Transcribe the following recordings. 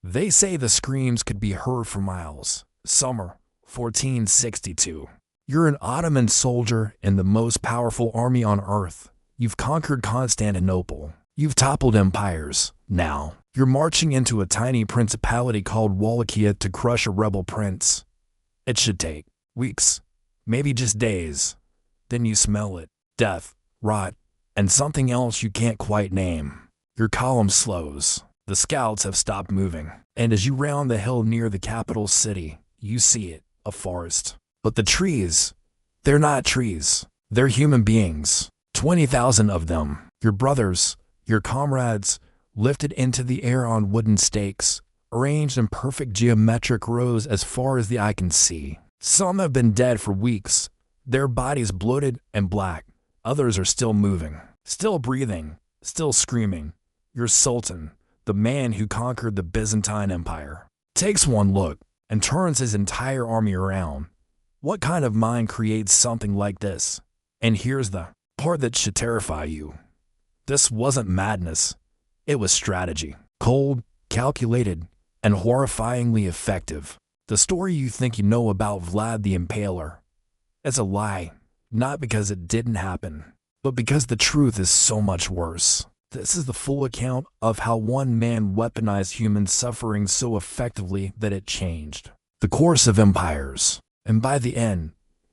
They say the screams could be heard for miles. Summer, 1462. You're an Ottoman soldier in the most powerful army on earth. You've conquered Constantinople. You've toppled empires. Now, you're marching into a tiny principality called Wallachia to crush a rebel prince. It should take weeks, maybe just days. Then you smell it. Death, rot, and something else you can't quite name. Your column slows. The scouts have stopped moving. And as you round the hill near the capital city, you see it, a forest. But the trees, they're not trees. They're human beings. 20,000 of them. Your brothers, your comrades, lifted into the air on wooden stakes, arranged in perfect geometric rows as far as the eye can see. Some have been dead for weeks, their bodies bloated and black. Others are still moving, still breathing, still screaming. Your sultan, the man who conquered the Byzantine Empire, takes one look and turns his entire army around. What kind of mind creates something like this? And here's the part that should terrify you. This wasn't madness. It was strategy. Cold, calculated, and horrifyingly effective. The story you think you know about Vlad the Impaler, it's a lie, not because it didn't happen, but because the truth is so much worse. This is the full account of how one man weaponized human suffering so effectively that it changed the course of empires. And by the end,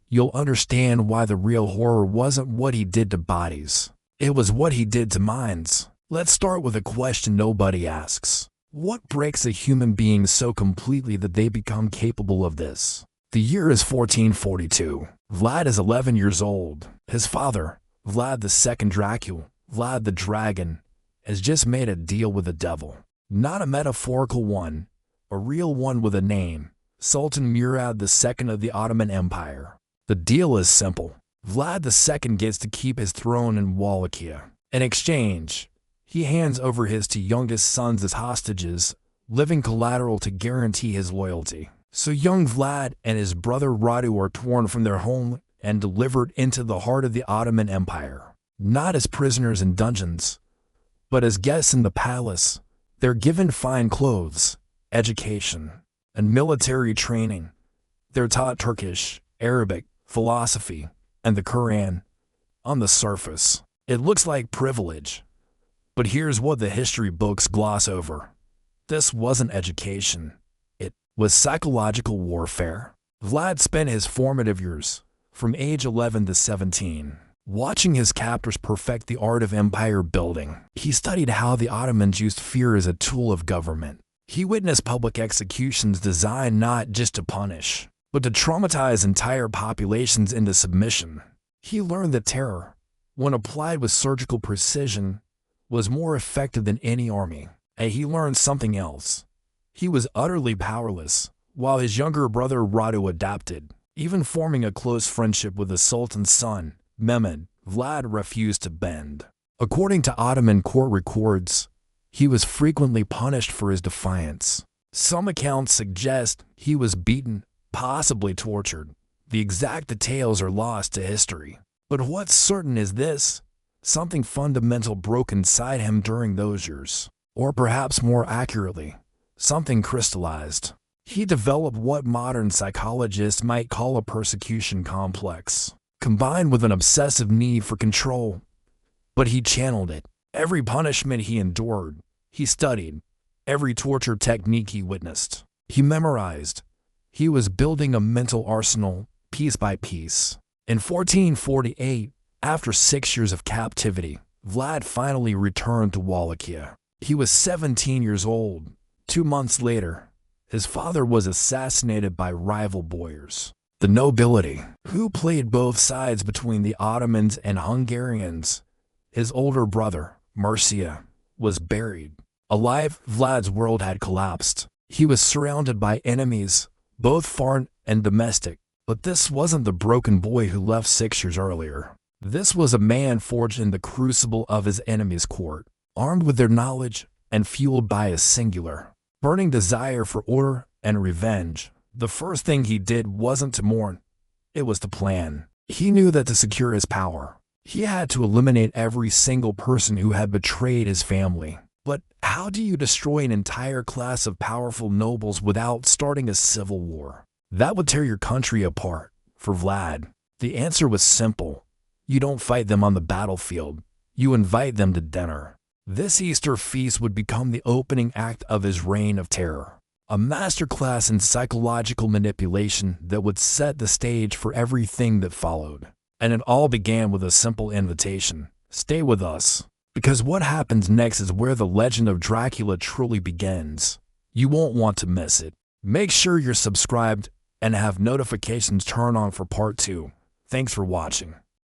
you'll understand why the real horror wasn't what he did to bodies. It was what he did to minds. Let's start with a question nobody asks. What breaks a human being so completely that they become capable of this? The year is 1442. Vlad is 11 years old. His father, Vlad II Dracula, Vlad the Dragon, has just made a deal with the devil. Not a metaphorical one, a real one with a name. Sultan Murad II of the Ottoman Empire. The deal is simple. Vlad II gets to keep his throne in Wallachia. In exchange, he hands over his two youngest sons as hostages, living collateral to guarantee his loyalty. So young Vlad and his brother Radu are torn from their home and delivered into the heart of the Ottoman Empire. Not as prisoners in dungeons, but as guests in the palace. They're given fine clothes, education, and military training. They're taught Turkish, Arabic, philosophy, and the Quran. On the surface, it looks like privilege. But here's what the history books gloss over. This wasn't education. It was psychological warfare. Vlad spent his formative years, from age 11 to 17, watching his captors perfect the art of empire building. He studied how the Ottomans used fear as a tool of government. He witnessed public executions designed not just to punish, but to traumatize entire populations into submission. He learned that terror, when applied with surgical precision, was more effective than any army. And he learned something else. He was utterly powerless, while his younger brother Radu adapted. Even forming a close friendship with the Sultan's son, Mehmed, Vlad refused to bend. According to Ottoman court records, he was frequently punished for his defiance. Some accounts suggest he was beaten, possibly tortured. The exact details are lost to history. But what's certain is this: something fundamental broke inside him during those years. Or perhaps more accurately, something crystallized. He developed what modern psychologists might call a persecution complex, combined with an obsessive need for control. But he channeled it. Every punishment he endured, he studied. Every torture technique he witnessed, he memorized. He was building a mental arsenal, piece by piece. In 1448, after 6 years of captivity, Vlad finally returned to Wallachia. He was 17 years old. 2 months later, his father was assassinated by rival boyars. The nobility, who played both sides between the Ottomans and Hungarians. His older brother, Mircea, was buried. Alive, Vlad's world had collapsed. He was surrounded by enemies, both foreign and domestic. But this wasn't the broken boy who left 6 years earlier. This was a man forged in the crucible of his enemy's court, armed with their knowledge and fueled by a singular, burning desire for order and revenge. The first thing he did wasn't to mourn, it was to plan. He knew that to secure his power, he had to eliminate every single person who had betrayed his family. But how do you destroy an entire class of powerful nobles without starting a civil war? That would tear your country apart. For Vlad, the answer was simple. You don't fight them on the battlefield. You invite them to dinner. This Easter feast would become the opening act of his reign of terror, a masterclass in psychological manipulation that would set the stage for everything that followed. And it all began with a simple invitation. Stay with us, because what happens next is where the legend of Dracula truly begins. You won't want to miss it. Make sure you're subscribed and have notifications turned on for part 2. Thanks for watching.